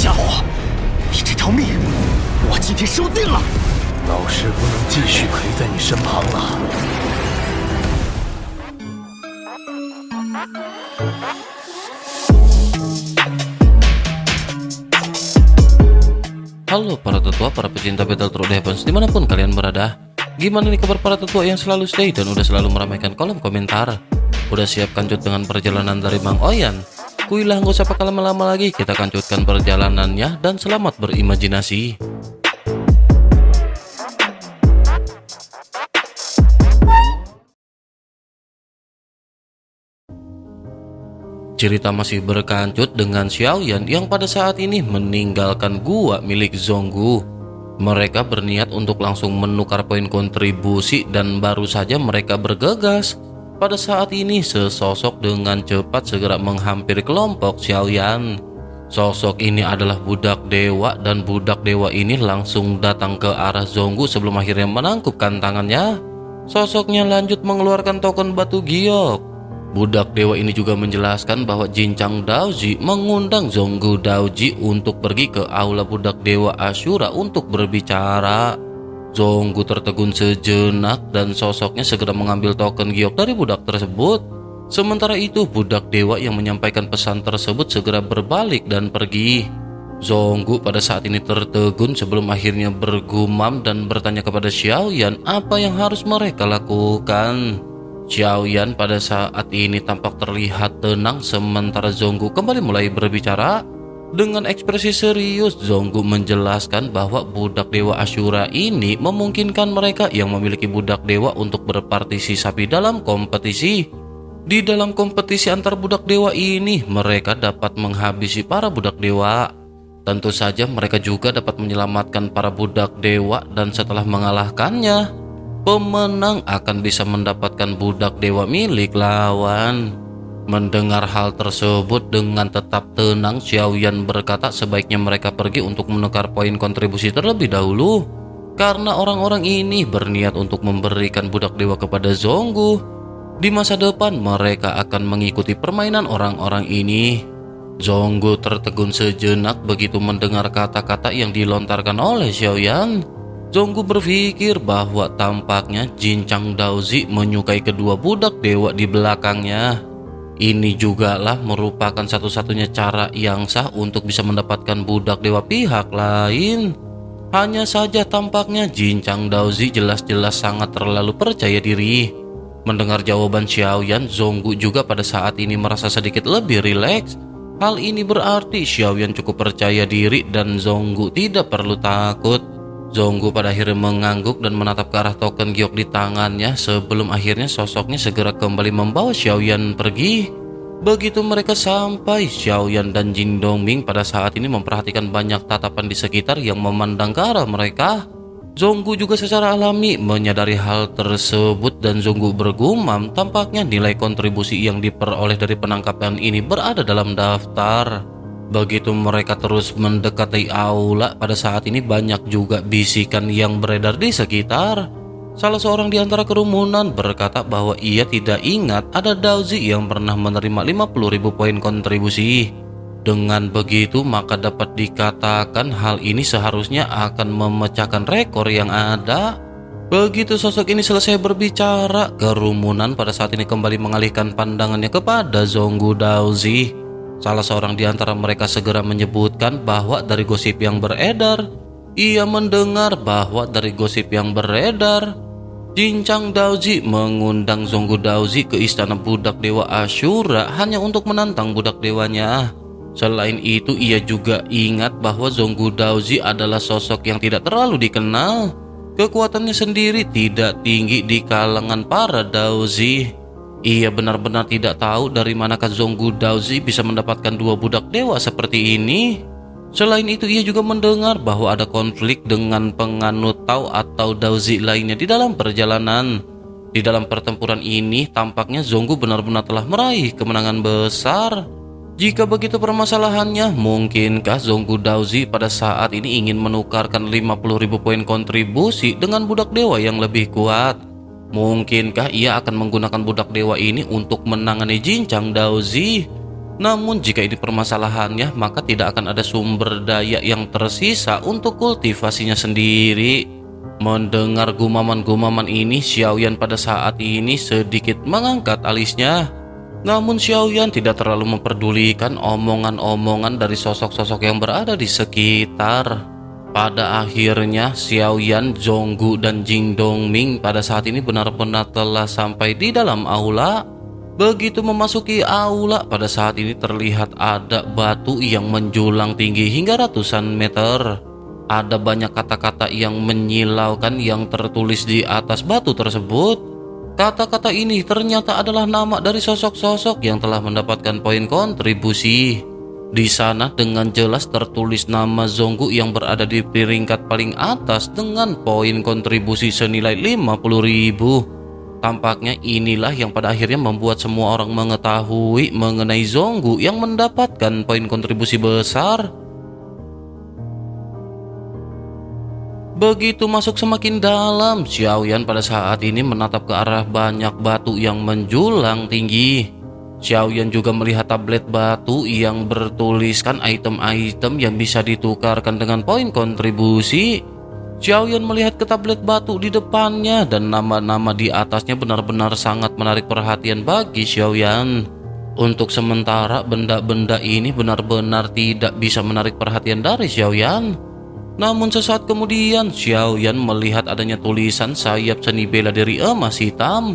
家伙，你这条命，我今天收定了。老师不能继续陪在你身旁了。Halo para tetua, para pecinta Battle Through the Heavens dimanapun kalian berada. Gimana nih kabar para tetua yang selalu stay dan udah selalu meramaikan kolom komentar? Udah siap kancut dengan perjalanan dari Mang Oyan? Kuilah nggak usah pakai lama-lama lagi, kita kancutkan perjalanannya dan selamat berimajinasi. Cerita masih berkancut dengan Xiaoyan yang pada saat ini meninggalkan gua milik Zonggu. Mereka berniat untuk langsung menukar poin kontribusi dan baru saja mereka bergegas. Pada saat ini sesosok dengan cepat segera menghampiri kelompok Xiaoyan. Sosok ini adalah budak dewa dan budak dewa ini langsung datang ke arah Zonggu sebelum akhirnya menangkupkan tangannya. Sosoknya lanjut mengeluarkan token batu giok. Budak dewa ini juga menjelaskan bahwa Jinchang Daoji mengundang Zonggu Daoji untuk pergi ke aula budak dewa Ashura untuk berbicara. Zonggu tertegun sejenak dan sosoknya segera mengambil token giok dari budak tersebut. Sementara itu budak dewa yang menyampaikan pesan tersebut segera berbalik dan pergi. Zonggu pada saat ini tertegun sebelum akhirnya bergumam dan bertanya kepada Xiaoyan apa yang harus mereka lakukan. Xiaoyan pada saat ini tampak terlihat tenang sementara Zonggu kembali mulai berbicara. Dengan ekspresi serius, Zonggu menjelaskan bahwa budak dewa Ashura ini memungkinkan mereka yang memiliki budak dewa untuk berpartisipasi dalam kompetisi. Di dalam kompetisi antar budak dewa ini, mereka dapat menghabisi para budak dewa. Tentu saja mereka juga dapat menyelamatkan para budak dewa dan setelah mengalahkannya, pemenang akan bisa mendapatkan budak dewa milik lawan. Mendengar hal tersebut dengan tetap tenang, Xiaoyan berkata sebaiknya mereka pergi untuk menukar poin kontribusi terlebih dahulu. Karena orang-orang ini berniat untuk memberikan budak dewa kepada Zonggu. Di masa depan mereka akan mengikuti permainan orang-orang ini. Zonggu tertegun sejenak begitu mendengar kata-kata yang dilontarkan oleh Xiaoyan. Zonggu berpikir bahwa tampaknya Jinchang Daoji menyukai kedua budak dewa di belakangnya. Ini jugalah merupakan satu-satunya cara yang sah untuk bisa mendapatkan budak dewa pihak lain. Hanya saja tampaknya Jinchang Daoji jelas-jelas sangat terlalu percaya diri. Mendengar jawaban Xiaoyan, Zonggu juga pada saat ini merasa sedikit lebih rileks. Hal ini berarti Xiaoyan cukup percaya diri dan Zonggu tidak perlu takut. Zonggu pada akhirnya mengangguk dan menatap ke arah token giok di tangannya sebelum akhirnya sosoknya segera kembali membawa Xiaoyan pergi. Begitu mereka sampai, Xiaoyan dan Jin Dongming pada saat ini memperhatikan banyak tatapan di sekitar yang memandang ke arah mereka. Zonggu juga secara alami menyadari hal tersebut dan Zonggu bergumam tampaknya nilai kontribusi yang diperoleh dari penangkapan ini berada dalam daftar. Begitu mereka terus mendekati aula, pada saat ini banyak juga bisikan yang beredar di sekitar. Salah seorang di antara kerumunan berkata bahwa ia tidak ingat ada Daoji yang pernah menerima 50.000 poin kontribusi. Dengan begitu maka dapat dikatakan hal ini seharusnya akan memecahkan rekor yang ada. Begitu sosok ini selesai berbicara, kerumunan pada saat ini kembali mengalihkan pandangannya kepada Zonggu Daoji. Salah seorang di antara mereka segera menyebutkan bahwa dari gosip yang beredar, ia mendengar bahwa dari gosip yang beredar, Jinchang Daoji mengundang Zonggu Daoji ke istana budak dewa Ashura hanya untuk menantang budak dewanya. Selain itu, ia juga ingat bahwa Zonggu Daoji adalah sosok yang tidak terlalu dikenal. Kekuatannya sendiri tidak tinggi di kalangan para Daoji. Ia benar-benar tidak tahu dari manakah Zonggu Daoji bisa mendapatkan dua budak dewa seperti ini. Selain itu, ia juga mendengar bahwa ada konflik dengan penganut Tao atau Daoji lainnya di dalam perjalanan. Di dalam pertempuran ini, tampaknya Zonggu benar-benar telah meraih kemenangan besar. Jika begitu permasalahannya, mungkinkah Zonggu Daoji pada saat ini ingin menukarkan 50.000 poin kontribusi dengan budak dewa yang lebih kuat? Mungkinkah ia akan menggunakan budak dewa ini untuk menangani Jinchang Daoji? Namun jika ini permasalahannya, maka tidak akan ada sumber daya yang tersisa untuk kultivasinya sendiri. Mendengar gumaman-gumaman ini, Xiaoyan pada saat ini sedikit mengangkat alisnya. Namun Xiaoyan tidak terlalu memperdulikan omongan-omongan dari sosok-sosok yang berada di sekitar. Pada akhirnya Xiaoyan, Zhonggu, dan Jing Dongming pada saat ini benar-benar telah sampai di dalam aula. Begitu memasuki aula, pada saat ini terlihat ada batu yang menjulang tinggi hingga ratusan meter. Ada banyak kata-kata yang menyilaukan yang tertulis di atas batu tersebut. Kata-kata ini ternyata adalah nama dari sosok-sosok yang telah mendapatkan poin kontribusi. Di sana dengan jelas tertulis nama Zhonggu yang berada di peringkat paling atas dengan poin kontribusi senilai 50.000. Tampaknya inilah yang pada akhirnya membuat semua orang mengetahui mengenai Zhonggu yang mendapatkan poin kontribusi besar. Begitu masuk semakin dalam, Xiaoyan pada saat ini menatap ke arah banyak batu yang menjulang tinggi. Xiaoyan juga melihat tablet batu yang bertuliskan item-item yang bisa ditukarkan dengan poin kontribusi. Xiaoyan melihat ke tablet batu di depannya dan nama-nama di atasnya benar-benar sangat menarik perhatian bagi Xiaoyan. Untuk sementara benda-benda ini benar-benar tidak bisa menarik perhatian dari Xiaoyan. Namun sesaat kemudian Xiaoyan melihat adanya tulisan sayap seni bela diri emas hitam.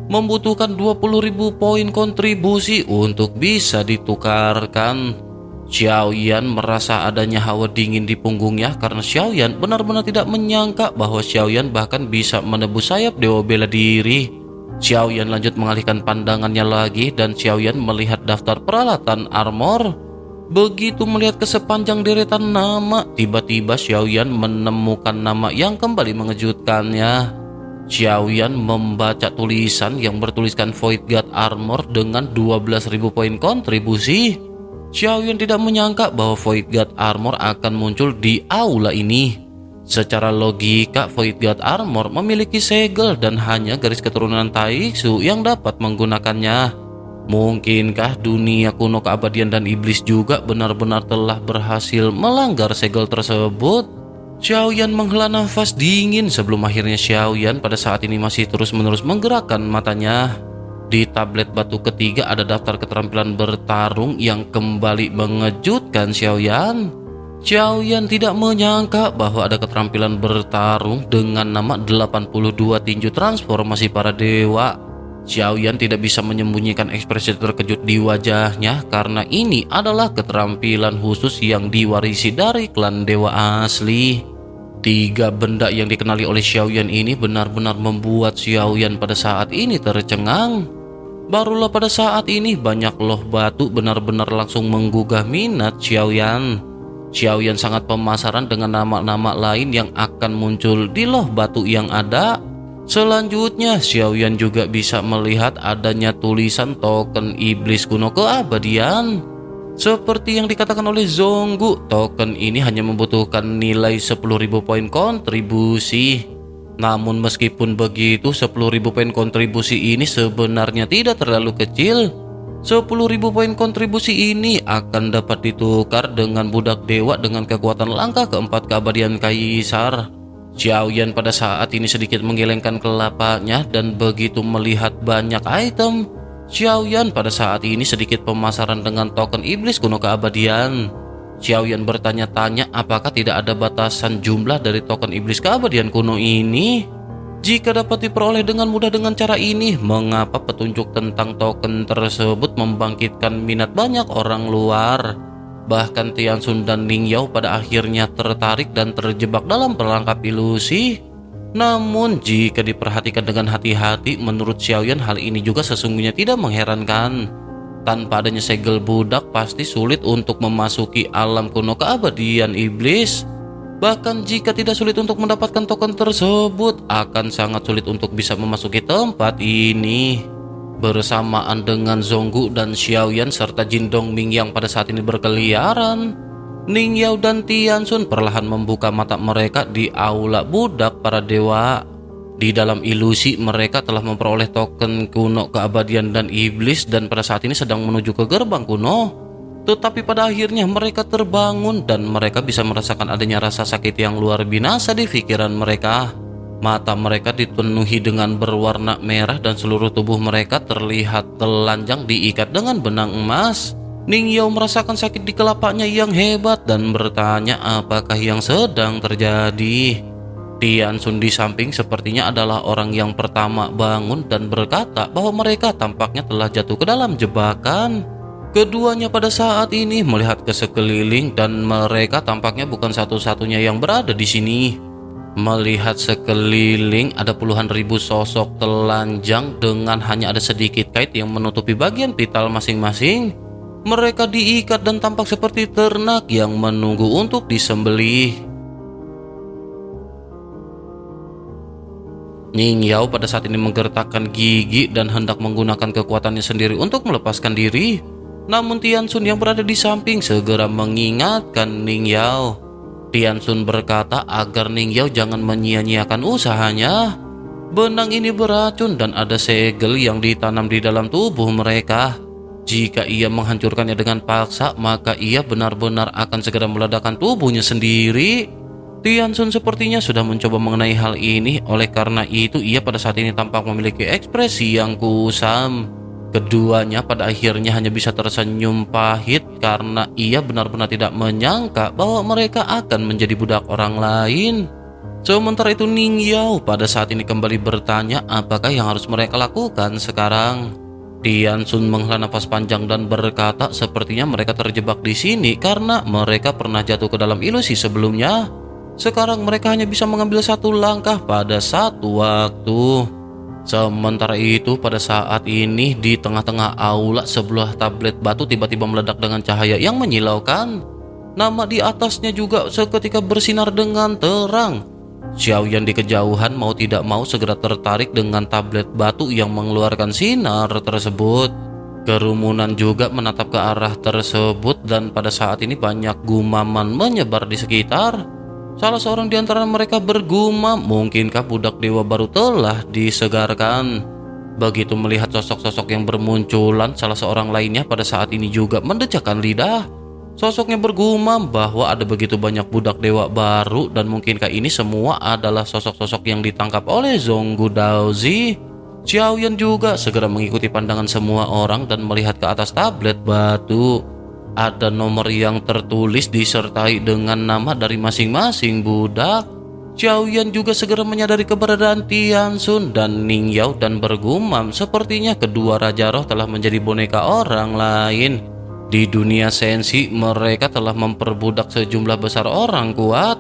Membutuhkan 20.000 poin kontribusi untuk bisa ditukarkan. Xiaoyan merasa adanya hawa dingin di punggungnya karena Xiaoyan benar-benar tidak menyangka bahwa Xiaoyan bahkan bisa menebus sayap dewa bela diri. Xiaoyan lanjut mengalihkan pandangannya lagi dan Xiaoyan melihat daftar peralatan armor. Begitu melihat ke sepanjang deretan nama, tiba-tiba Xiaoyan menemukan nama yang kembali mengejutkannya. Xiaoyan membaca tulisan yang bertuliskan Void God Armor dengan 12.000 poin kontribusi. Xiaoyan tidak menyangka bahwa Void God Armor akan muncul di aula ini. Secara logika, Void God Armor memiliki segel dan hanya garis keturunan Taixu yang dapat menggunakannya. Mungkinkah dunia kuno keabadian dan iblis juga benar-benar telah berhasil melanggar segel tersebut? Xiaoyan menghela nafas dingin sebelum akhirnya Xiaoyan pada saat ini masih terus-menerus menggerakkan matanya. Di tablet batu ketiga ada daftar keterampilan bertarung yang kembali mengejutkan Xiaoyan. Xiaoyan tidak menyangka bahwa ada keterampilan bertarung dengan nama 82 tinju transformasi para dewa. Xiaoyan tidak bisa menyembunyikan ekspresi terkejut di wajahnya karena ini adalah keterampilan khusus yang diwarisi dari klan dewa asli. 3 benda yang dikenali oleh Xiaoyan ini benar-benar membuat Xiaoyan pada saat ini tercengang. Barulah pada saat ini banyak loh batu benar-benar langsung menggugah minat Xiaoyan. Xiaoyan sangat pemasaran dengan nama-nama lain yang akan muncul di loh batu yang ada. Selanjutnya Xiaoyan juga bisa melihat adanya tulisan token iblis kuno keabadian. Seperti yang dikatakan oleh Zhonggu, token ini hanya membutuhkan nilai 10.000 poin kontribusi. Namun meskipun begitu 10.000 poin kontribusi ini sebenarnya tidak terlalu kecil. 10.000 poin kontribusi ini akan dapat ditukar dengan budak dewa dengan kekuatan langkah keempat keabadian kaisar. Xiaoyan pada saat ini sedikit menggelengkan kelapanya dan begitu melihat banyak item, Xiaoyan pada saat ini sedikit pemasaran dengan token iblis kuno keabadian. Xiaoyan bertanya-tanya apakah tidak ada batasan jumlah dari token iblis keabadian kuno ini. Jika dapat diperoleh dengan mudah dengan cara ini, mengapa petunjuk tentang token tersebut membangkitkan minat banyak orang luar? Bahkan Tianxun dan Ning Yao pada akhirnya tertarik dan terjebak dalam perangkap ilusi. Namun jika diperhatikan dengan hati-hati, menurut Xiaoyan hal ini juga sesungguhnya tidak mengherankan. Tanpa adanya segel budak pasti sulit untuk memasuki alam kuno keabadian iblis. Bahkan jika tidak sulit untuk mendapatkan token tersebut, akan sangat sulit untuk bisa memasuki tempat ini. Bersamaan dengan Zhonggu dan Xiaoyan serta Jin Dongming yang pada saat ini berkeliaran, Ning Yao dan Tianxun perlahan membuka mata mereka di aula budak para dewa. Di dalam ilusi mereka telah memperoleh token kuno keabadian dan iblis dan pada saat ini sedang menuju ke gerbang kuno. Tetapi pada akhirnya mereka terbangun dan mereka bisa merasakan adanya rasa sakit yang luar binasa di pikiran mereka. Mata mereka dipenuhi dengan berwarna merah dan seluruh tubuh mereka terlihat telanjang diikat dengan benang emas. Ning Yao merasakan sakit di kelapanya yang hebat dan bertanya apakah yang sedang terjadi. Tian Sun di samping sepertinya adalah orang yang pertama bangun dan berkata bahwa mereka tampaknya telah jatuh ke dalam jebakan. Keduanya pada saat ini melihat ke sekeliling dan mereka tampaknya bukan satu-satunya yang berada di sini. Melihat sekeliling ada puluhan ribu sosok telanjang dengan hanya ada sedikit kait yang menutupi bagian vital masing-masing. Mereka diikat dan tampak seperti ternak yang menunggu untuk disembelih. Ning Yao pada saat ini menggertakkan gigi dan hendak menggunakan kekuatannya sendiri untuk melepaskan diri. Namun Tian Sun yang berada di samping segera mengingatkan Ning Yao. Tian Sun berkata agar Ning Yao jangan menyia-nyiakan usahanya. Benang ini beracun dan ada segel yang ditanam di dalam tubuh mereka. Jika ia menghancurkannya dengan paksa, maka ia benar-benar akan segera meledakkan tubuhnya sendiri. Tian Sun sepertinya sudah mencoba mengenai hal ini, oleh karena itu ia pada saat ini tampak memiliki ekspresi yang kusam. Keduanya pada akhirnya hanya bisa tersenyum pahit karena ia benar-benar tidak menyangka bahwa mereka akan menjadi budak orang lain. Sementara itu Ning Yao pada saat ini kembali bertanya apakah yang harus mereka lakukan sekarang. Tian Sun menghela nafas panjang dan berkata sepertinya mereka terjebak di sini karena mereka pernah jatuh ke dalam ilusi sebelumnya. Sekarang mereka hanya bisa mengambil satu langkah pada satu waktu. Sementara itu pada saat ini di tengah-tengah aula sebuah tablet batu tiba-tiba meledak dengan cahaya yang menyilaukan. Nama di atasnya juga seketika bersinar dengan terang. Xiaoyan di kejauhan mau tidak mau segera tertarik dengan tablet batu yang mengeluarkan sinar tersebut. Kerumunan juga menatap ke arah tersebut dan pada saat ini banyak gumaman menyebar di sekitar. Salah seorang di antara mereka bergumam, mungkinkah budak dewa baru telah disegarkan? Begitu melihat sosok-sosok yang bermunculan, salah seorang lainnya pada saat ini juga mendecakkan lidah. Sosoknya bergumam bahwa ada begitu banyak budak dewa baru dan mungkinkah ini semua adalah sosok-sosok yang ditangkap oleh Zonggu Daozi. Xiaoyan juga segera mengikuti pandangan semua orang dan melihat ke atas tablet batu. Ada nomor yang tertulis disertai dengan nama dari masing-masing budak. Xiaoyan juga segera menyadari keberadaan Tian Sun dan Ning Yao dan bergumam sepertinya kedua Raja Roh telah menjadi boneka orang lain. Di dunia sensi mereka telah memperbudak sejumlah besar orang kuat.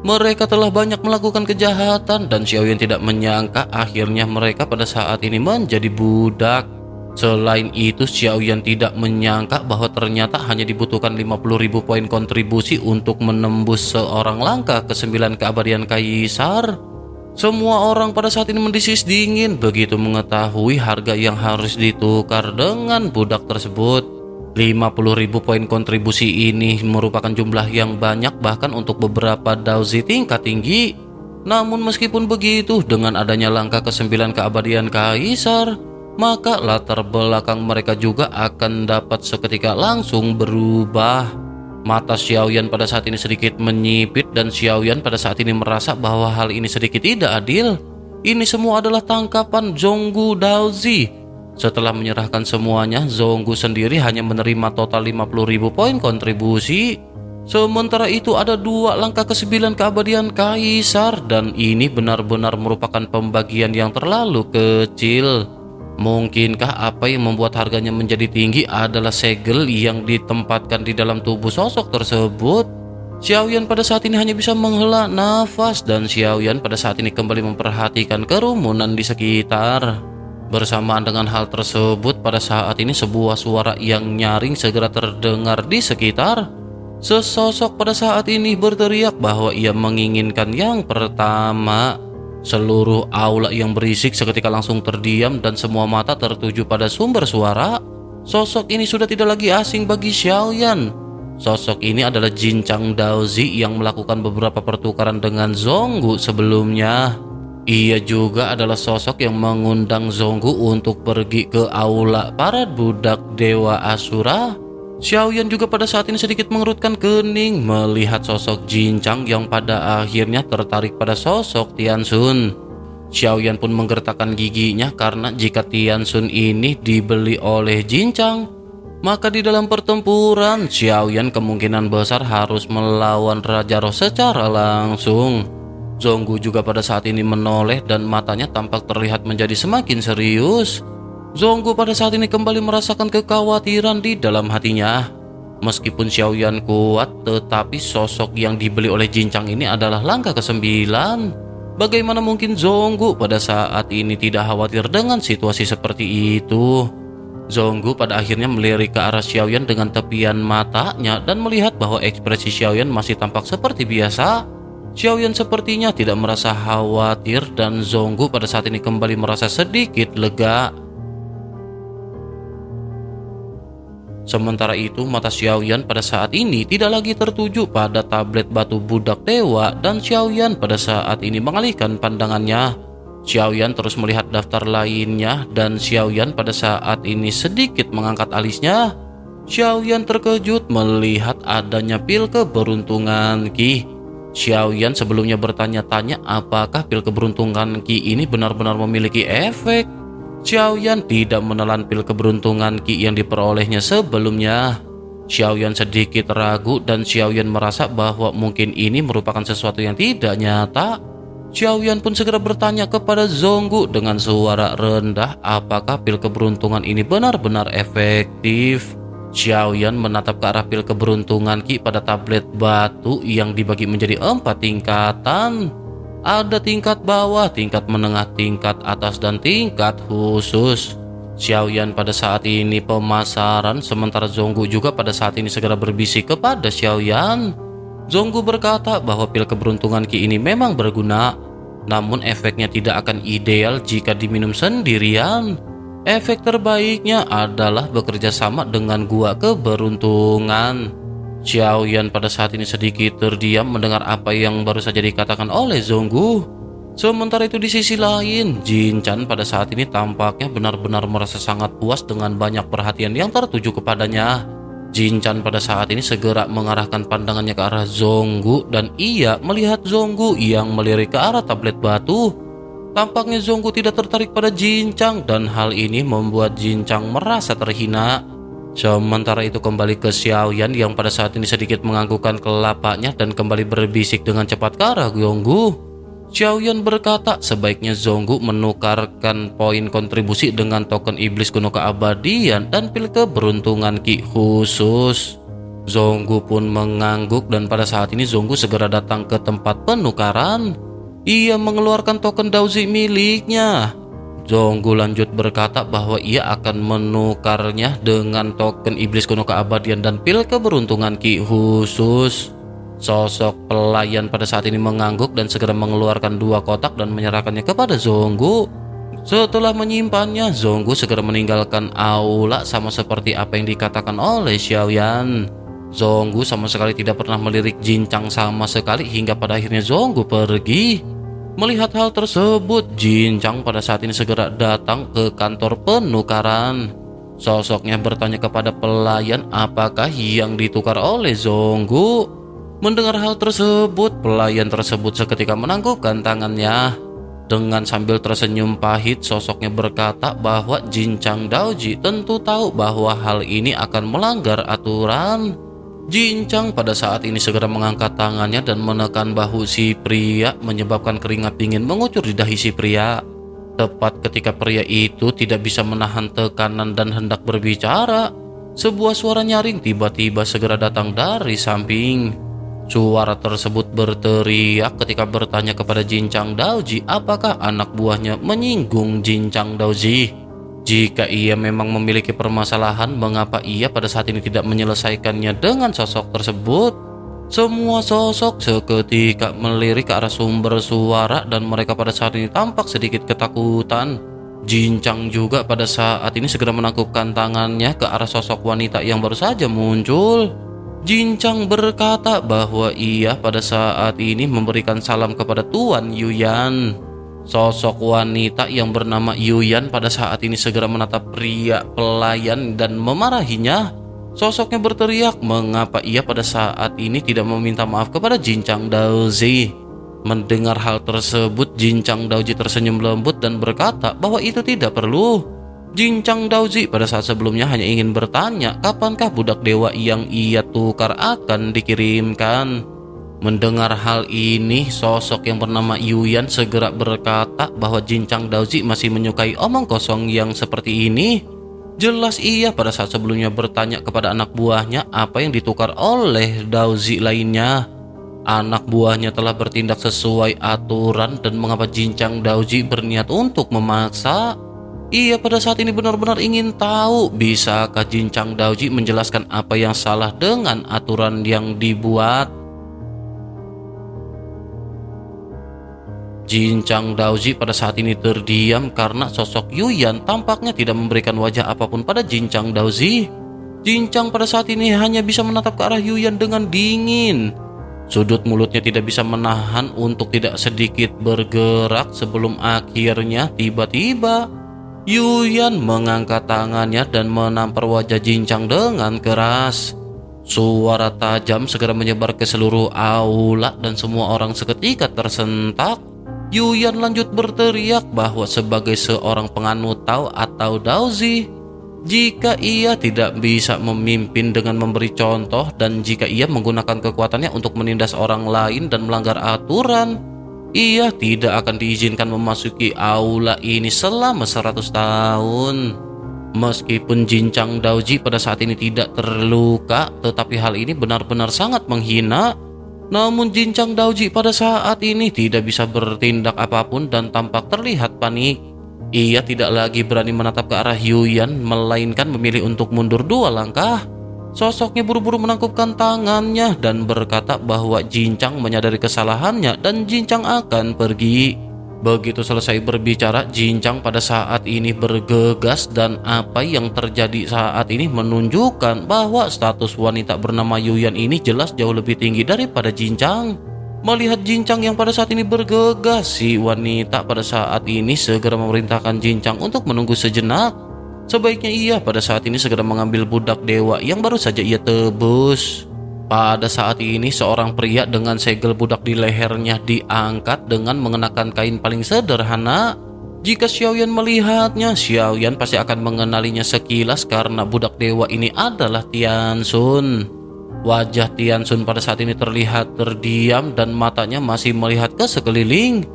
Mereka telah banyak melakukan kejahatan dan Xiaoyan tidak menyangka akhirnya mereka pada saat ini menjadi budak. Selain itu, Xiaoyan tidak menyangka bahwa ternyata hanya dibutuhkan 50.000 poin kontribusi untuk menembus seorang langkah ke-9 keabadian Kaisar. Semua orang pada saat ini mendesis dingin begitu mengetahui harga yang harus ditukar dengan budak tersebut. 50.000 poin kontribusi ini merupakan jumlah yang banyak bahkan untuk beberapa Daozi tingkat tinggi. Namun meskipun begitu, dengan adanya langkah ke-9 keabadian Kaisar, maka latar belakang mereka juga akan dapat seketika langsung berubah. Mata Xiaoyan pada saat ini sedikit menyipit dan Xiaoyan pada saat ini merasa bahwa hal ini sedikit tidak adil. Ini semua adalah tangkapan Zonggu Daozi. Setelah menyerahkan semuanya, Zonggu sendiri hanya menerima total 50.000 poin kontribusi. Sementara itu ada 2 langkah ke-9 keabadian Kaisar dan ini benar-benar merupakan pembagian yang terlalu kecil. Mungkinkah apa yang membuat harganya menjadi tinggi adalah segel yang ditempatkan di dalam tubuh sosok tersebut? Xiaoyan pada saat ini hanya bisa menghela nafas dan Xiaoyan pada saat ini kembali memperhatikan kerumunan di sekitar. Bersamaan dengan hal tersebut, pada saat ini sebuah suara yang nyaring segera terdengar di sekitar. Sesosok pada saat ini berteriak bahwa ia menginginkan yang pertama. Seluruh aula yang berisik seketika langsung terdiam dan semua mata tertuju pada sumber suara. Sosok ini sudah tidak lagi asing bagi Xiaoyan. Sosok ini adalah Jin Chang Daozi yang melakukan beberapa pertukaran dengan Zonggu sebelumnya. Ia juga adalah sosok yang mengundang Zonggu untuk pergi ke aula para budak Dewa Asura. Xiaoyan juga pada saat ini sedikit mengerutkan kening melihat sosok Jinchang yang pada akhirnya tertarik pada sosok Tianxun. Xiaoyan pun menggertakkan giginya karena jika Tianxun ini dibeli oleh Jinchang, maka di dalam pertempuran Xiaoyan kemungkinan besar harus melawan Raja Roh secara langsung. Zonggu juga pada saat ini menoleh dan matanya tampak terlihat menjadi semakin serius. Zonggu pada saat ini kembali merasakan kekhawatiran di dalam hatinya. Meskipun Xiaoyan kuat, tetapi sosok yang dibeli oleh Jinchang ini adalah langkah ke-9. Bagaimana mungkin Zonggu pada saat ini tidak khawatir dengan situasi seperti itu? Zonggu pada akhirnya melirik ke arah Xiaoyan dengan tepian matanya dan melihat bahwa ekspresi Xiaoyan masih tampak seperti biasa. Xiaoyan sepertinya tidak merasa khawatir dan Zonggu pada saat ini kembali merasa sedikit lega. Sementara itu mata Xiaoyan pada saat ini tidak lagi tertuju pada tablet batu budak dewa dan Xiaoyan pada saat ini mengalihkan pandangannya. Xiaoyan terus melihat daftar lainnya dan Xiaoyan pada saat ini sedikit mengangkat alisnya. Xiaoyan terkejut melihat adanya pil keberuntungan Qi. Xiaoyan sebelumnya bertanya-tanya apakah pil keberuntungan Qi ini benar-benar memiliki efek. Xiaoyan tidak menelan pil keberuntungan Qi yang diperolehnya sebelumnya. Xiaoyan sedikit ragu dan Xiaoyan merasa bahwa mungkin ini merupakan sesuatu yang tidak nyata. Xiaoyan pun segera bertanya kepada Zonggu dengan suara rendah apakah pil keberuntungan ini benar-benar efektif. Xiaoyan menatap ke arah pil keberuntungan Qi pada tablet batu yang dibagi menjadi 4 tingkatan. Ada tingkat bawah, tingkat menengah, tingkat atas, dan tingkat khusus. Xiaoyan pada saat ini pemasaran, sementara Zonggu juga pada saat ini segera berbisik kepada Xiaoyan. Zonggu berkata bahwa pil keberuntungan Qi ini memang berguna, namun efeknya tidak akan ideal jika diminum sendirian. Efek terbaiknya adalah bekerja sama dengan gua keberuntungan. Xiaoyan pada saat ini sedikit terdiam mendengar apa yang baru saja dikatakan oleh Zonggu. Sementara itu di sisi lain, Jinchang pada saat ini tampaknya benar-benar merasa sangat puas dengan banyak perhatian yang tertuju kepadanya. Jinchang pada saat ini segera mengarahkan pandangannya ke arah Zonggu dan ia melihat Zonggu yang melirik ke arah tablet batu. Tampaknya Zonggu tidak tertarik pada Jinchang dan hal ini membuat Jinchang merasa terhina. Sementara itu kembali ke Xiaoyan yang pada saat ini sedikit menganggukkan kelapanya dan kembali berbisik dengan cepat ke arah Zonggu. Xiaoyan berkata sebaiknya Zonggu menukarkan poin kontribusi dengan token iblis kuno keabadian dan pil keberuntungan Qi khusus. Zonggu pun mengangguk dan pada saat ini Zonggu segera datang ke tempat penukaran. Ia mengeluarkan token Daozi miliknya. Zonggu lanjut berkata bahwa ia akan menukarnya dengan token iblis kuno keabadian dan pil keberuntungan Qi khusus. Sosok pelayan pada saat ini mengangguk dan segera mengeluarkan 2 kotak dan menyerahkannya kepada Zonggu. Setelah menyimpannya, Zonggu segera meninggalkan aula sama seperti apa yang dikatakan oleh Xiaoyan. Zonggu sama sekali tidak pernah melirik Jinchang sama sekali hingga pada akhirnya Zonggu pergi. Melihat hal tersebut, Jinchang pada saat ini segera datang ke kantor penukaran. Sosoknya bertanya kepada pelayan apakah yang ditukar oleh Zonggu. Mendengar hal tersebut, pelayan tersebut seketika menangguhkan tangannya. Dengan sambil tersenyum pahit, sosoknya berkata bahwa Jinchang Daoji tentu tahu bahwa hal ini akan melanggar aturan. Jinchang pada saat ini segera mengangkat tangannya dan menekan bahu si pria menyebabkan keringat dingin mengucur di dahi si pria. Tepat ketika pria itu tidak bisa menahan tekanan dan hendak berbicara, sebuah suara nyaring tiba-tiba segera datang dari samping. Suara tersebut berteriak ketika bertanya kepada Jinchang Daoji apakah anak buahnya menyinggung Jinchang Daoji. Jika ia memang memiliki permasalahan, mengapa ia pada saat ini tidak menyelesaikannya dengan sosok tersebut? Semua sosok seketika melirik ke arah sumber suara dan mereka pada saat ini tampak sedikit ketakutan. Jinchang juga pada saat ini segera menangkupkan tangannya ke arah sosok wanita yang baru saja muncul. Jinchang berkata bahwa ia pada saat ini memberikan salam kepada Tuan Yuyan. Sosok wanita yang bernama Yuyan pada saat ini segera menatap pria pelayan dan memarahinya. Sosoknya berteriak mengapa ia pada saat ini tidak meminta maaf kepada Jinchang Daozi. Mendengar hal tersebut, Jinchang Daozi tersenyum lembut dan berkata bahwa itu tidak perlu. Jinchang Daozi pada saat sebelumnya hanya ingin bertanya kapankah budak dewa yang ia tukar akan dikirimkan. Mendengar hal ini, sosok yang bernama Yuyan segera berkata bahwa Jinchang Daozi masih menyukai omong kosong yang seperti ini. Jelas ia pada saat sebelumnya bertanya kepada anak buahnya apa yang ditukar oleh Daozi lainnya. Anak buahnya telah bertindak sesuai aturan dan mengapa Jinchang Daozi berniat untuk memaksa? Ia pada saat ini benar-benar ingin tahu bisakah Jinchang Daozi menjelaskan apa yang salah dengan aturan yang dibuat. Jinchang Daozi pada saat ini terdiam karena sosok Yuyan tampaknya tidak memberikan wajah apapun pada Jinchang Daozi. Jinchang pada saat ini hanya bisa menatap ke arah Yuyan dengan dingin. Sudut mulutnya tidak bisa menahan untuk tidak sedikit bergerak sebelum akhirnya tiba-tiba Yuyan mengangkat tangannya dan menampar wajah Jinchang dengan keras. Suara tajam segera menyebar ke seluruh aula dan semua orang seketika tersentak. Yuyan lanjut berteriak bahwa sebagai seorang penganut Tao atau Daozi, jika ia tidak bisa memimpin dengan memberi contoh dan jika ia menggunakan kekuatannya untuk menindas orang lain dan melanggar aturan, ia tidak akan diizinkan memasuki aula ini selama 100 tahun. Meskipun Jinchang Daozi pada saat ini tidak terluka, tetapi hal ini benar-benar sangat menghina. Namun Jinchang Daozi pada saat ini tidak bisa bertindak apapun dan tampak terlihat panik. Ia tidak lagi berani menatap ke arah Yuyan, melainkan memilih untuk mundur 2 langkah. Sosoknya buru-buru menangkupkan tangannya dan berkata bahwa Jinchang menyadari kesalahannya dan Jinchang akan pergi. Begitu selesai berbicara, Jinchang pada saat ini bergegas dan apa yang terjadi saat ini menunjukkan bahwa status wanita bernama Yuyan ini jelas jauh lebih tinggi daripada Jinchang. Melihat Jinchang yang pada saat ini bergegas, si wanita pada saat ini segera memerintahkan Jinchang untuk menunggu sejenak. Sebaiknya ia pada saat ini segera mengambil budak dewa yang baru saja ia tebus. Pada saat ini seorang pria dengan segel budak di lehernya diangkat dengan mengenakan kain paling sederhana. Jika Xiaoyan melihatnya, Xiaoyan pasti akan mengenalinya sekilas karena budak dewa ini adalah Tianxun. Wajah Tianxun pada saat ini terlihat terdiam dan matanya masih melihat ke sekeliling.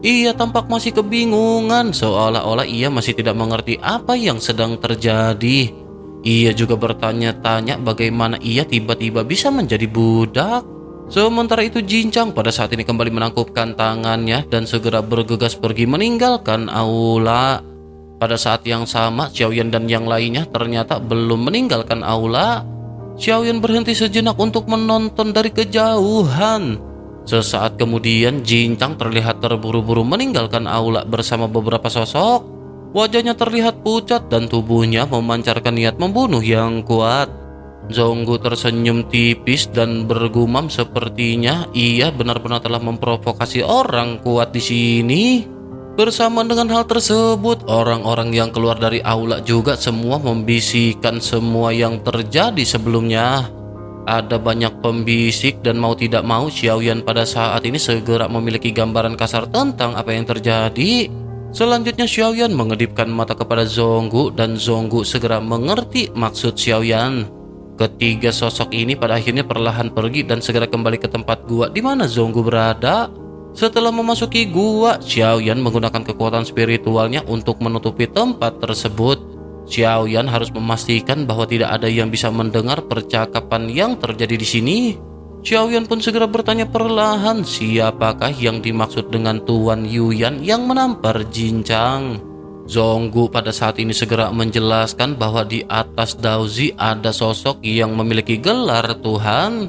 Ia tampak masih kebingungan seolah-olah ia masih tidak mengerti apa yang sedang terjadi. Ia juga bertanya-tanya bagaimana ia tiba-tiba bisa menjadi budak. Sementara itu Jinchang pada saat ini kembali menangkupkan tangannya dan segera bergegas pergi meninggalkan aula. Pada saat yang sama, Xiaoyan dan yang lainnya ternyata belum meninggalkan aula. Xiaoyan berhenti sejenak untuk menonton dari kejauhan. Sesaat kemudian Jinchang terlihat terburu-buru meninggalkan aula bersama beberapa sosok. Wajahnya terlihat pucat dan tubuhnya memancarkan niat membunuh yang kuat. Zonggu tersenyum tipis dan bergumam sepertinya ia benar-benar telah memprovokasi orang kuat di sini. Bersama dengan hal tersebut, orang-orang yang keluar dari aula juga semua membisikkan semua yang terjadi sebelumnya. Ada banyak pembisik dan mau tidak mau Xiaoyan pada saat ini segera memiliki gambaran kasar tentang apa yang terjadi. Selanjutnya Xiaoyan mengedipkan mata kepada Zonggu dan Zonggu segera mengerti maksud Xiaoyan. Ketiga sosok ini pada akhirnya perlahan pergi dan segera kembali ke tempat gua di mana Zonggu berada. Setelah memasuki gua, Xiaoyan menggunakan kekuatan spiritualnya untuk menutupi tempat tersebut. Xiaoyan harus memastikan bahwa tidak ada yang bisa mendengar percakapan yang terjadi di sini. Xiaoyan pun segera bertanya perlahan siapakah yang dimaksud dengan Tuan Yuyan yang menampar Jinchang. Zonggu pada saat ini segera menjelaskan bahwa di atas Daozi ada sosok yang memiliki gelar Tuhan.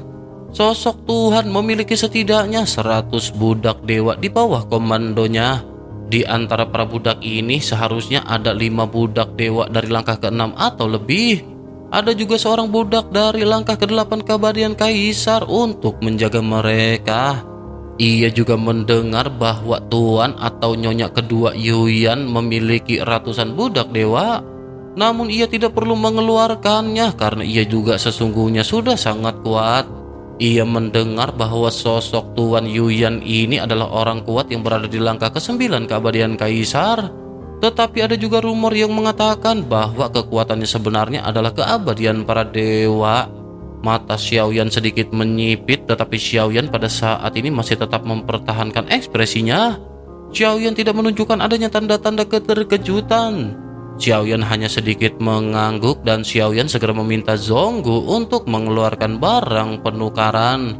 Sosok Tuhan memiliki setidaknya 100 budak dewa di bawah komandonya. Di antara para budak ini seharusnya ada 5 budak dewa dari langkah ke-6 atau lebih. Ada juga seorang budak dari langkah ke-8 Kabadian Kaisar untuk menjaga mereka. Ia juga mendengar bahwa tuan atau nyonya kedua Yuyan memiliki ratusan budak dewa. Namun ia tidak perlu mengeluarkannya karena ia juga sesungguhnya sudah sangat kuat. Ia mendengar bahwa sosok Tuan Yuyan ini adalah orang kuat yang berada di langkah ke-9 keabadian Kaisar. Tetapi ada juga rumor yang mengatakan bahwa kekuatannya sebenarnya adalah keabadian para dewa. Mata Xiaoyan sedikit menyipit, tetapi Xiaoyan pada saat ini masih tetap mempertahankan ekspresinya. Xiaoyan tidak menunjukkan adanya tanda-tanda keterkejutan. Xiaoyan hanya sedikit mengangguk dan Xiaoyan segera meminta Zonggu untuk mengeluarkan barang penukaran.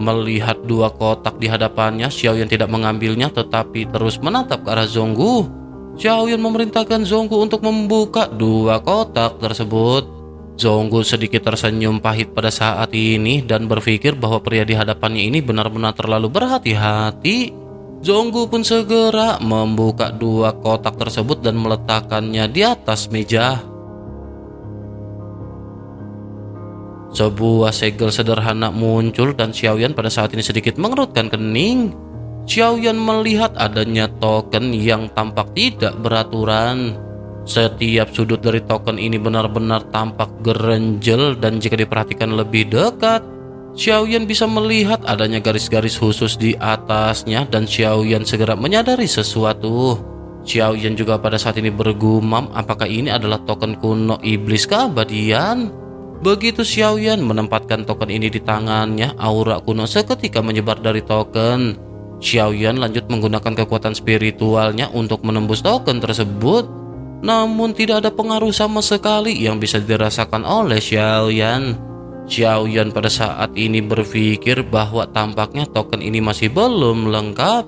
Melihat 2 kotak di hadapannya, Xiaoyan tidak mengambilnya tetapi terus menatap ke arah Zonggu. Xiaoyan memerintahkan Zonggu untuk membuka 2 kotak tersebut. Zonggu sedikit tersenyum pahit pada saat ini dan berpikir bahwa pria di hadapannya ini benar-benar terlalu berhati-hati. Zonggu pun segera membuka 2 kotak tersebut dan meletakkannya di atas meja. Sebuah segel sederhana muncul dan Xiaoyan pada saat ini sedikit mengerutkan kening. Xiaoyan melihat adanya token yang tampak tidak beraturan. Setiap sudut dari token ini benar-benar tampak gerenjel dan jika diperhatikan lebih dekat, Xiaoyan bisa melihat adanya garis-garis khusus di atasnya dan Xiaoyan segera menyadari sesuatu. Xiaoyan juga pada saat ini bergumam apakah ini adalah token kuno iblis keabadian. Begitu Xiaoyan menempatkan token ini di tangannya, aura kuno seketika menyebar dari token. Xiaoyan lanjut menggunakan kekuatan spiritualnya untuk menembus token tersebut. Namun tidak ada pengaruh sama sekali yang bisa dirasakan oleh Xiaoyan. Xiaoyan pada saat ini berpikir bahwa tampaknya token ini masih belum lengkap.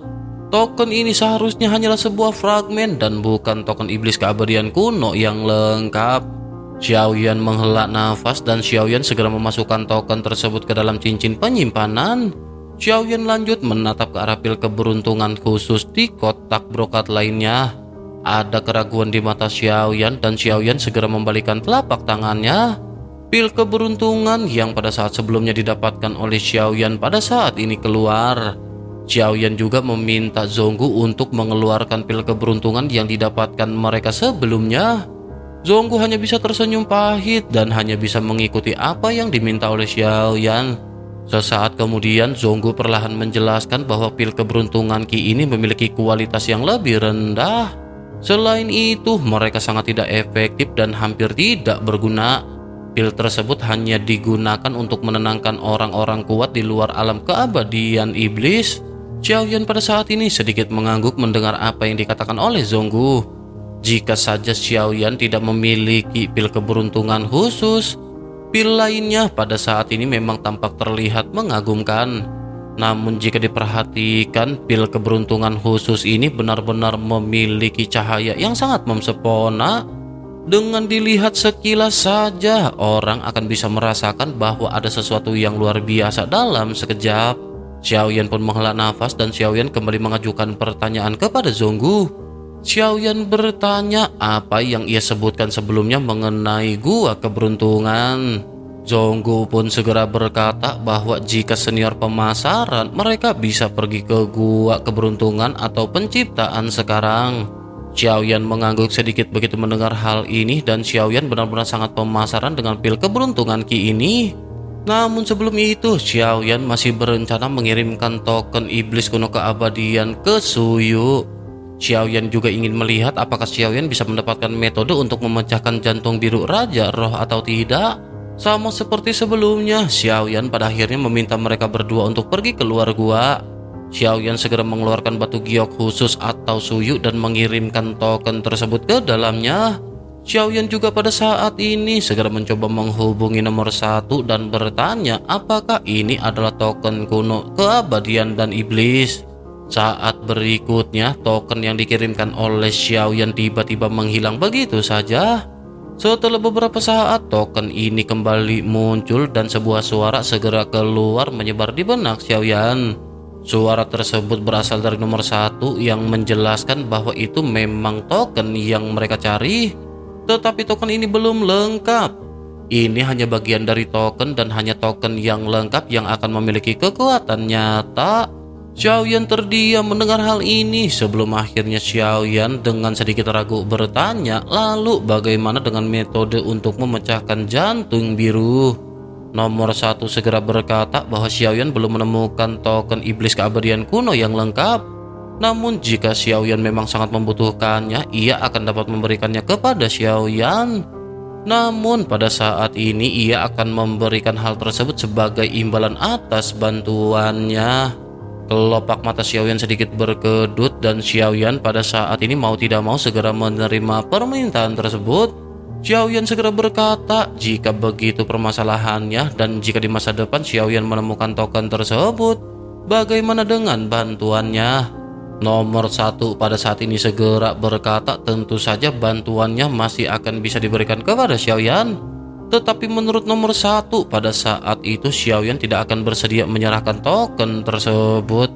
Token ini seharusnya hanyalah sebuah fragmen dan bukan token iblis keabadian kuno yang lengkap. Xiaoyan menghela nafas dan Xiaoyan segera memasukkan token tersebut ke dalam cincin penyimpanan. Xiaoyan lanjut menatap ke arah pil keberuntungan khusus di kotak brokat lainnya. Ada keraguan di mata Xiaoyan dan Xiaoyan segera membalikan telapak tangannya. Pil keberuntungan yang pada saat sebelumnya didapatkan oleh Xiaoyan pada saat ini keluar. Xiaoyan juga meminta Zonggu untuk mengeluarkan pil keberuntungan yang didapatkan mereka sebelumnya. Zonggu hanya bisa tersenyum pahit dan hanya bisa mengikuti apa yang diminta oleh Xiaoyan. Sesaat kemudian Zonggu perlahan menjelaskan bahwa pil keberuntungan Qi ini memiliki kualitas yang lebih rendah. Selain itu, mereka sangat tidak efektif dan hampir tidak berguna. Pil tersebut hanya digunakan untuk menenangkan orang-orang kuat di luar alam keabadian iblis. Xiaoyan pada saat ini sedikit mengangguk mendengar apa yang dikatakan oleh Zonggu. Jika saja Xiaoyan tidak memiliki pil keberuntungan khusus, pil lainnya pada saat ini memang tampak terlihat mengagumkan. Namun jika diperhatikan, pil keberuntungan khusus ini benar-benar memiliki cahaya yang sangat memesona. Dengan dilihat sekilas saja, orang akan bisa merasakan bahwa ada sesuatu yang luar biasa dalam sekejap. Xiaoyan pun menghela nafas dan Xiaoyan kembali mengajukan pertanyaan kepada Zonggu. Xiaoyan bertanya apa yang ia sebutkan sebelumnya mengenai gua keberuntungan. Zonggu pun segera berkata bahwa jika senior pemasaran, mereka bisa pergi ke gua keberuntungan atau penciptaan sekarang. Xiaoyan mengangguk sedikit begitu mendengar hal ini dan Xiaoyan benar-benar sangat pemasaran dengan pil keberuntungan Qi ini. Namun sebelum itu, Xiaoyan masih berencana mengirimkan token iblis kuno keabadian ke Suyu. Xiaoyan juga ingin melihat apakah Xiaoyan bisa mendapatkan metode untuk memecahkan jantung biru Raja Roh atau tidak. Sama seperti sebelumnya, Xiaoyan pada akhirnya meminta mereka berdua untuk pergi keluar gua. Xiaoyan segera mengeluarkan batu giok khusus atau suyu dan mengirimkan token tersebut ke dalamnya. Xiaoyan juga pada saat ini segera mencoba menghubungi nomor 1 dan bertanya apakah ini adalah token kuno keabadian dan iblis. Saat berikutnya, token yang dikirimkan oleh Xiaoyan tiba-tiba menghilang begitu saja. Setelah beberapa saat, token ini kembali muncul dan sebuah suara segera keluar menyebar di benak Xiaoyan. Suara tersebut berasal dari nomor 1 yang menjelaskan bahwa itu memang token yang mereka cari. Tetapi token ini belum lengkap. Ini hanya bagian dari token dan hanya token yang lengkap yang akan memiliki kekuatan nyata. Xiaoyan terdiam mendengar hal ini sebelum akhirnya Xiaoyan dengan sedikit ragu bertanya, lalu bagaimana dengan metode untuk memecahkan jantung biru? Nomor 1 segera berkata bahwa Xiaoyan belum menemukan token iblis keabadian kuno yang lengkap. Namun jika Xiaoyan memang sangat membutuhkannya, ia akan dapat memberikannya kepada Xiaoyan. Namun pada saat ini ia akan memberikan hal tersebut sebagai imbalan atas bantuannya. Kelopak mata Xiaoyan sedikit berkedut dan Xiaoyan pada saat ini mau tidak mau segera menerima permintaan tersebut. Xiaoyan segera berkata jika begitu permasalahannya dan jika di masa depan Xiaoyan menemukan token tersebut, bagaimana dengan bantuannya? Nomor 1 pada saat ini segera berkata tentu saja bantuannya masih akan bisa diberikan kepada Xiaoyan. Tetapi menurut nomor 1 pada saat itu Xiaoyan tidak akan bersedia menyerahkan token tersebut.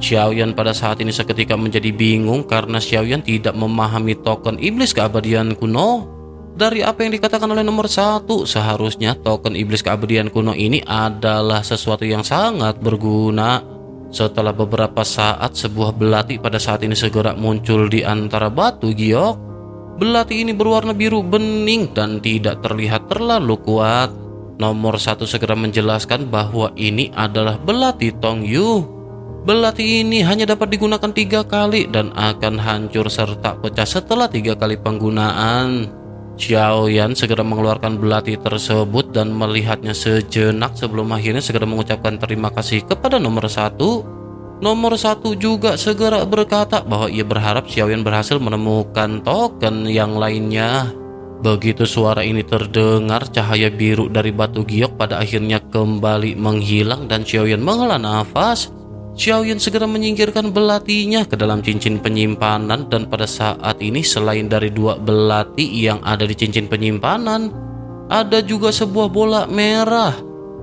Xiaoyan pada saat ini seketika menjadi bingung karena Xiaoyan tidak memahami token iblis keabadian kuno. Dari apa yang dikatakan oleh nomor 1, seharusnya token iblis keabadian kuno ini adalah sesuatu yang sangat berguna. Setelah beberapa saat, sebuah belati pada saat ini segera muncul di antara batu giok. Belati ini berwarna biru bening dan tidak terlihat terlalu kuat. Nomor 1 segera menjelaskan bahwa ini adalah belati Tongyu. Belati ini hanya dapat digunakan 3 kali dan akan hancur serta pecah setelah 3 kali penggunaan. Xiaoyan segera mengeluarkan belati tersebut dan melihatnya sejenak sebelum akhirnya segera mengucapkan terima kasih kepada nomor 1. Nomor 1 juga segera berkata bahwa ia berharap Xiaoyan berhasil menemukan token yang lainnya. Begitu suara ini terdengar, cahaya biru dari batu giok pada akhirnya kembali menghilang dan Xiaoyan menghela nafas. Xiaoyan segera menyingkirkan belatinya ke dalam cincin penyimpanan dan pada saat ini selain dari 2 belati yang ada di cincin penyimpanan, ada juga sebuah bola merah.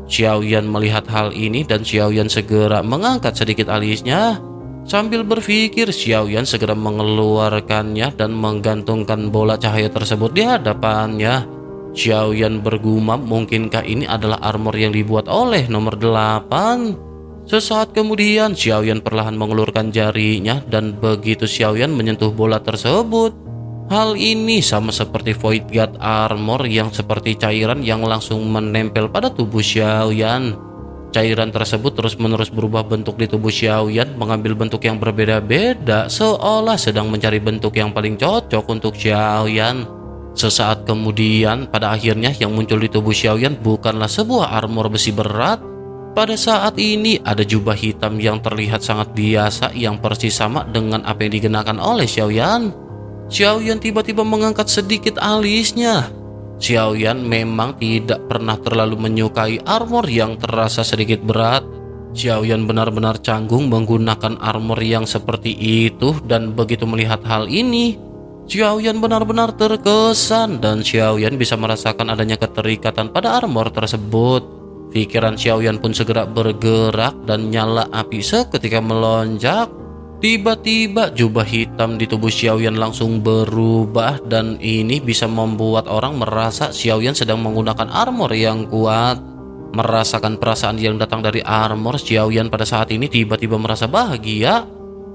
Xiaoyan melihat hal ini dan Xiaoyan segera mengangkat sedikit alisnya. Sambil berpikir, Xiaoyan segera mengeluarkannya dan menggantungkan bola cahaya tersebut di hadapannya. Xiaoyan bergumam, mungkinkah ini adalah armor yang dibuat oleh nomor 8? Sesaat kemudian Xiaoyan perlahan mengulurkan jarinya dan begitu Xiaoyan menyentuh bola tersebut, hal ini sama seperti Void God Armor yang seperti cairan yang langsung menempel pada tubuh Xiaoyan. Cairan tersebut terus-menerus berubah bentuk di tubuh Xiaoyan, mengambil bentuk yang berbeda-beda seolah sedang mencari bentuk yang paling cocok untuk Xiaoyan. Sesaat kemudian pada akhirnya yang muncul di tubuh Xiaoyan bukanlah sebuah armor besi berat. Pada saat ini ada jubah hitam yang terlihat sangat biasa yang persis sama dengan apa yang dikenakan oleh Xiaoyan. Xiaoyan tiba-tiba mengangkat sedikit alisnya. Xiaoyan memang tidak pernah terlalu menyukai armor yang terasa sedikit berat. Xiaoyan benar-benar canggung menggunakan armor yang seperti itu dan begitu melihat hal ini, Xiaoyan benar-benar terkesan dan Xiaoyan bisa merasakan adanya keterikatan pada armor tersebut. Pikiran Xiaoyan pun segera bergerak dan nyala api seketika melonjak. Tiba-tiba jubah hitam di tubuh Xiaoyan langsung berubah dan ini bisa membuat orang merasa Xiaoyan sedang menggunakan armor yang kuat. Merasakan perasaan yang datang dari armor, Xiaoyan pada saat ini tiba-tiba merasa bahagia.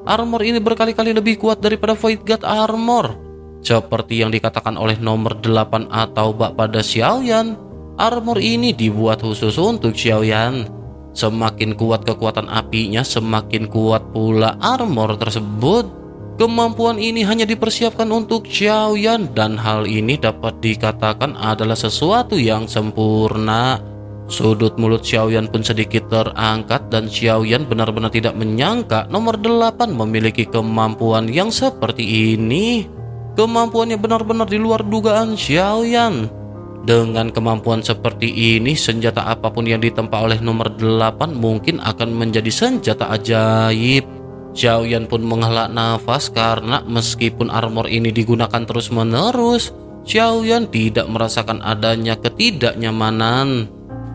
Armor ini berkali-kali lebih kuat daripada Void God Armor. Seperti yang dikatakan oleh nomor 8 atau bak pada Xiaoyan, armor ini dibuat khusus untuk Xiaoyan. Semakin kuat kekuatan apinya, semakin kuat pula armor tersebut. Kemampuan ini hanya dipersiapkan untuk Xiaoyan dan hal ini dapat dikatakan adalah sesuatu yang sempurna. Sudut mulut Xiaoyan pun sedikit terangkat dan Xiaoyan benar-benar tidak menyangka nomor 8 memiliki kemampuan yang seperti ini. Kemampuannya benar-benar di luar dugaan Xiaoyan. Dengan kemampuan seperti ini, senjata apapun yang ditempa oleh nomor 8 mungkin akan menjadi senjata ajaib. Xiaoyan pun menghela nafas karena meskipun armor ini digunakan terus-menerus, Xiaoyan tidak merasakan adanya ketidaknyamanan.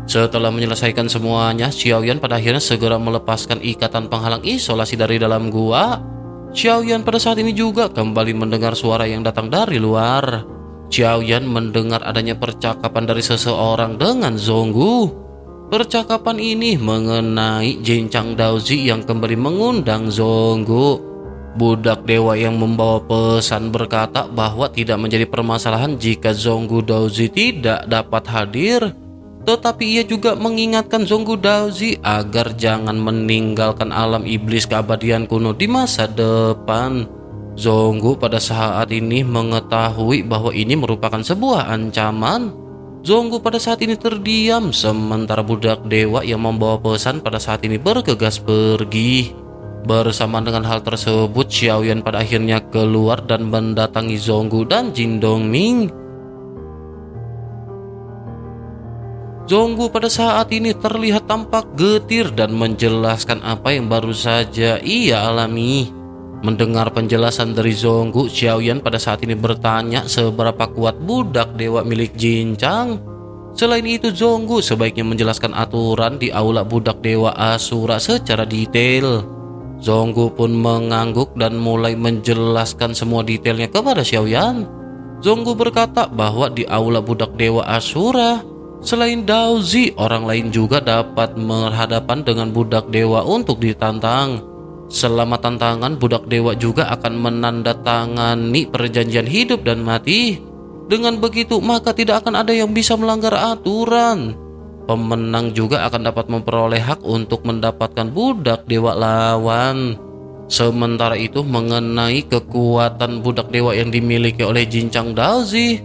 Setelah menyelesaikan semuanya, Xiaoyan pada akhirnya segera melepaskan ikatan penghalang isolasi dari dalam gua. Xiaoyan pada saat ini juga kembali mendengar suara yang datang dari luar. Xiaoyan mendengar adanya percakapan dari seseorang dengan Zonggu. Percakapan ini mengenai Jincang Daozi yang kembali mengundang Zonggu. Budak dewa yang membawa pesan berkata bahwa tidak menjadi permasalahan jika Zonggu Daozi tidak dapat hadir. Tetapi ia juga mengingatkan Zonggu Daozi agar jangan meninggalkan alam iblis keabadian kuno di masa depan. Zonggu pada saat ini mengetahui bahwa ini merupakan sebuah ancaman. Zonggu pada saat ini terdiam, sementara budak dewa yang membawa pesan pada saat ini bergegas pergi. Bersamaan dengan hal tersebut, Xiaoyan pada akhirnya keluar dan mendatangi Zonggu dan Jin Dongming. Zonggu pada saat ini terlihat tampak getir dan menjelaskan apa yang baru saja ia alami. Mendengar penjelasan dari Zonggu, Xiaoyan pada saat ini bertanya seberapa kuat budak dewa milik Jincang. Selain itu, Zonggu sebaiknya menjelaskan aturan di aula budak dewa Asura secara detail. Zonggu pun mengangguk dan mulai menjelaskan semua detailnya kepada Xiaoyan. Zonggu berkata bahwa di aula budak dewa Asura, selain Daozi, orang lain juga dapat berhadapan dengan budak dewa untuk ditantang. Selama tantangan, budak dewa juga akan menandatangani perjanjian hidup dan mati. Dengan begitu, maka tidak akan ada yang bisa melanggar aturan. Pemenang juga akan dapat memperoleh hak untuk mendapatkan budak dewa lawan. Sementara itu, mengenai kekuatan budak dewa yang dimiliki oleh Jincang Daozi,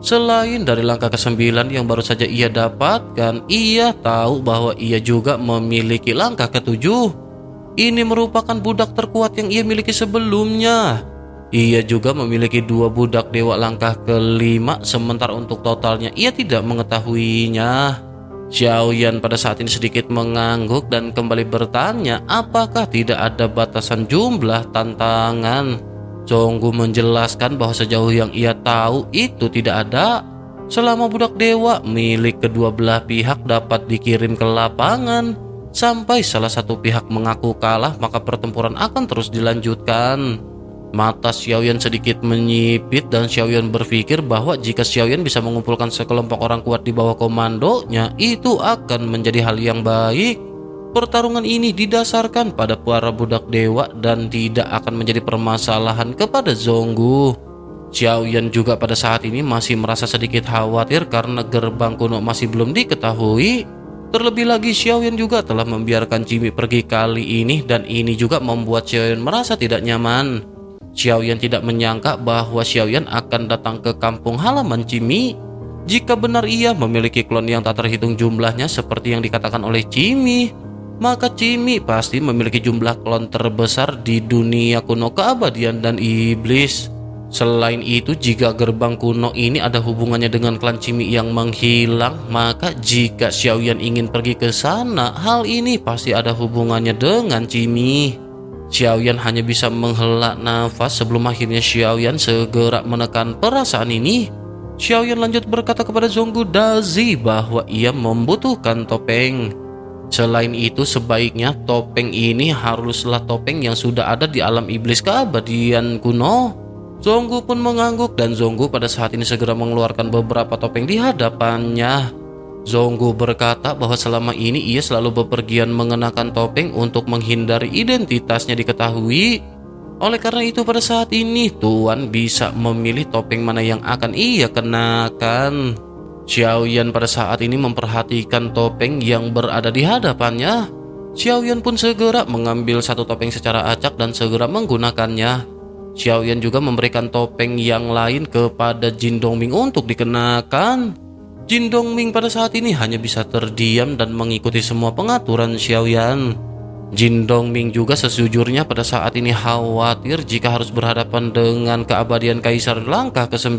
selain dari langkah ke-9 yang baru saja ia dapatkan, ia tahu bahwa ia juga memiliki langkah ke-7. Ini merupakan budak terkuat yang ia miliki sebelumnya. Ia juga memiliki 2 budak dewa langkah ke-5, sementara untuk totalnya ia tidak mengetahuinya. Xiaoyan pada saat ini sedikit mengangguk dan kembali bertanya apakah tidak ada batasan jumlah tantangan. Zonggu menjelaskan bahwa sejauh yang ia tahu itu tidak ada. Selama budak dewa milik kedua belah pihak dapat dikirim ke lapangan, sampai salah satu pihak mengaku kalah, maka pertempuran akan terus dilanjutkan. Mata Xiaoyan sedikit menyipit dan Xiaoyan berpikir bahwa jika Xiaoyan bisa mengumpulkan sekelompok orang kuat di bawah komandonya, itu akan menjadi hal yang baik. Pertarungan ini didasarkan pada para budak dewa dan tidak akan menjadi permasalahan kepada Zonggu. Xiaoyan juga pada saat ini masih merasa sedikit khawatir karena gerbang kuno masih belum diketahui. Terlebih lagi, Xiaoyan juga telah membiarkan Jimmy pergi kali ini dan ini juga membuat Xiaoyan merasa tidak nyaman. Xiaoyan tidak menyangka bahwa Xiaoyan akan datang ke kampung halaman Jimmy. Jika benar ia memiliki klon yang tak terhitung jumlahnya seperti yang dikatakan oleh Jimmy, maka Jimmy pasti memiliki jumlah klon terbesar di dunia kuno keabadian dan iblis. Selain itu, jika gerbang kuno ini ada hubungannya dengan klan Jimmy yang menghilang, maka jika Xiaoyan ingin pergi ke sana, hal ini pasti ada hubungannya dengan Jimmy. Xiaoyan hanya bisa menghela nafas sebelum akhirnya Xiaoyan segera menekan perasaan ini. Xiaoyan lanjut berkata kepada Zonggu Daozi bahwa ia membutuhkan topeng. Selain itu, sebaiknya topeng ini haruslah topeng yang sudah ada di alam iblis keabadian kuno. Zonggu pun mengangguk dan Zonggu pada saat ini segera mengeluarkan beberapa topeng di hadapannya. Zonggu berkata bahwa selama ini ia selalu bepergian mengenakan topeng untuk menghindari identitasnya diketahui. Oleh karena itu pada saat ini Tuan bisa memilih topeng mana yang akan ia kenakan. Xiaoyan pada saat ini memperhatikan topeng yang berada di hadapannya. Xiaoyan pun segera mengambil satu topeng secara acak dan segera menggunakannya. Xiaoyan juga memberikan topeng yang lain kepada Jin Dongming untuk dikenakan. Jin Dongming pada saat ini hanya bisa terdiam dan mengikuti semua pengaturan Xiaoyan. Jin Dongming juga sejujurnya pada saat ini khawatir jika harus berhadapan dengan keabadian Kaisar langkah ke-9.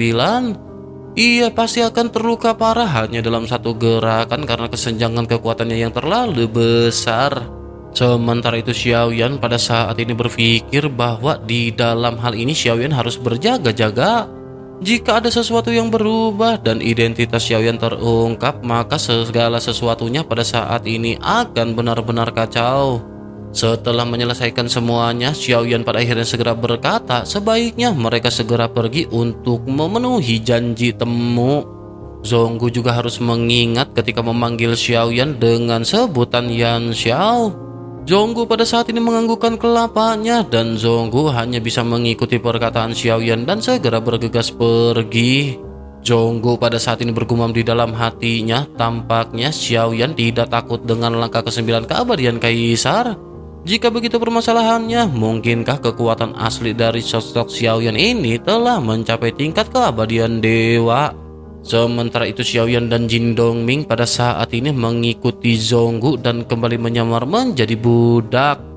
Ia pasti akan terluka parah hanya dalam satu gerakan karena kesenjangan kekuatannya yang terlalu besar. Sementara itu Xiaoyan pada saat ini berpikir bahwa di dalam hal ini Xiaoyan harus berjaga-jaga. Jika ada sesuatu yang berubah dan identitas Xiaoyan terungkap, maka segala sesuatunya pada saat ini akan benar-benar kacau. Setelah menyelesaikan semuanya, Xiaoyan pada akhirnya segera berkata sebaiknya mereka segera pergi untuk memenuhi janji temu. Zonggu juga harus mengingat ketika memanggil Xiaoyan dengan sebutan Yan Xiao. Zonggu pada saat ini menganggukkan kelapanya dan Zonggu hanya bisa mengikuti perkataan Xiaoyan dan segera bergegas pergi. Zonggu pada saat ini bergumam di dalam hatinya, tampaknya Xiaoyan tidak takut dengan langkah ke-9 keabadian Kaisar. Jika begitu permasalahannya, mungkinkah kekuatan asli dari sosok Xiaoyan ini telah mencapai tingkat keabadian dewa? Sementara itu Xiaoyan dan Jin Dongming pada saat ini mengikuti Zonggu dan kembali menyamar menjadi budak.